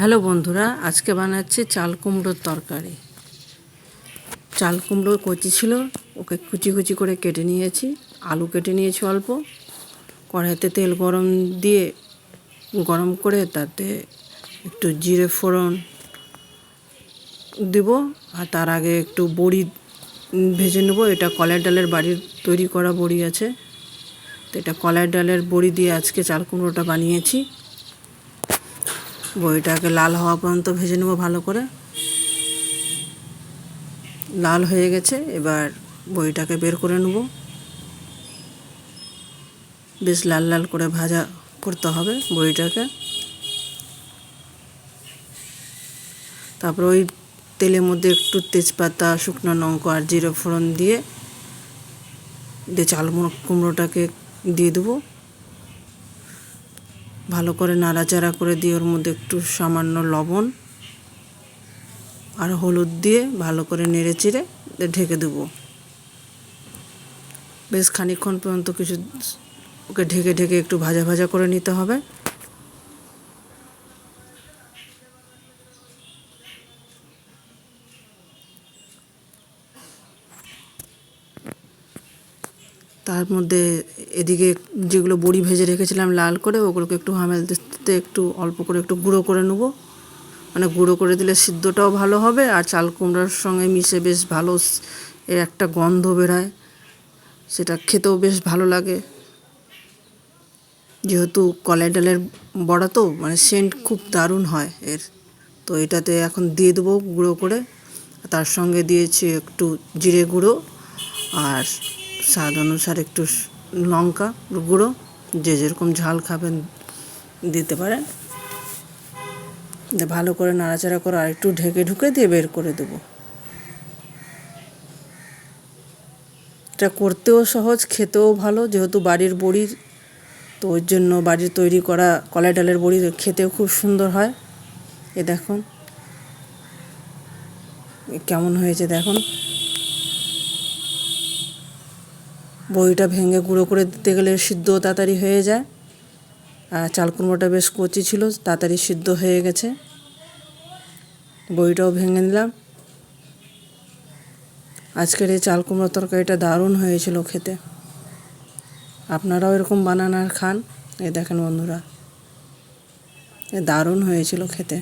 Hello বন্ধুরা, আজকে বানাচ্ছি চাল কুমড়োর তরকারি। চাল কুমড়ো কচি ছিল, ওকে কুচি কুচি করে কেটে নিয়েছি। আলু কেটে নিয়েছি অল্প। কড়াইতে তেল গরম করে তাতে একটু জিরে ফোড়ন দেব, আর তার আগে একটু বড়ি ভেজে নেব। এটা কলাই ডালের বাড়ির তৈরি করা বড়ি আছে, তো এটা কলাই ডালের বড়ি দিয়ে আজকে চাল কুমড়োটা বানিয়েছি। বড়িটাকে লাল হওয়া পর্যন্ত ভেজে নেব ভালো করে। লাল হয়ে গেছে, এবার বড়িটাকে বের করে নেব। বেশ লাল লাল করে ভাজা করতে হবে বড়িটাকে। তারপর ওই তেলের মধ্যে একটু তেজপাতা, শুকনো লঙ্কা আর জিরে ফোড়ন দিয়ে চাল কুমড়োটাকে দিয়ে দেবো। ভালো করে নাড়াচাড়া করে দিয়ে ওর মধ্যে একটু সামান্য লবণ আর হলুদ দিয়ে ভালো করে নেড়ে চেড়ে ঢেকে দেবো। বেশ খানিকক্ষণ পর্যন্ত ওকে ঢেকে ঢেকে একটু ভাজা ভাজা করে নিতে হবে। তার মধ্যে এদিকে যেগুলো বড়ি ভেজে রেখেছিলাম লাল করে, ওগুলোকে একটু হামালদিস্তাতে একটু অল্প করে একটু গুঁড়ো করে নেব। মানে গুঁড়ো করে দিলে সিদ্ধটাও ভালো হবে, আর চাল কুমড়োর সঙ্গে মিশে বেশ ভালো এর একটা গন্ধ বেরোয়, সেটা খেতেও বেশ ভালো লাগে। যেহেতু কলাই ডালের বড়া, তো মানে সেন্ট খুব দারুণ হয় এর। তো এটাতে এখন দিয়ে দেবো গুঁড়ো করে। তার সঙ্গে দিয়েছি একটু জিরে গুঁড়ো আর স্বাদ অনুসারে একটু লঙ্কা গুঁড়ো, যে যেরকম ঝাল খাবেন দিতে পারেন। ভালো করে নাড়াচাড়া করে আর একটু ঢেকে ঢুকে দিয়ে বের করে দেবো। এটা করতেও সহজ, খেতেও ভালো, যেহেতু বাড়ির বড়ির, তো ওর জন্য বাড়ির তৈরি করা কলাই ডালের বড়ি খেতেও খুব সুন্দর হয়। এ দেখুন কেমন হয়েছে, দেখুন। বড়িটা ভেঙে গুঁড়ো করে দিতে গেলে সিদ্ধ তাড়াতাড়ি হয়ে যায়, আর চাল কুমড়োটা বেশ কচি ছিল, তাড়াতাড়ি সিদ্ধ হয়ে গেছে। বড়িটাও ভেঙে নিলাম। আজকের এই চাল কুমড়োর তরকারিটা দারুণ হয়েছিল খেতে। আপনারাও এরকম বানান আর খান। এই দেখেন বন্ধুরা, দারুণ হয়েছিল খেতে।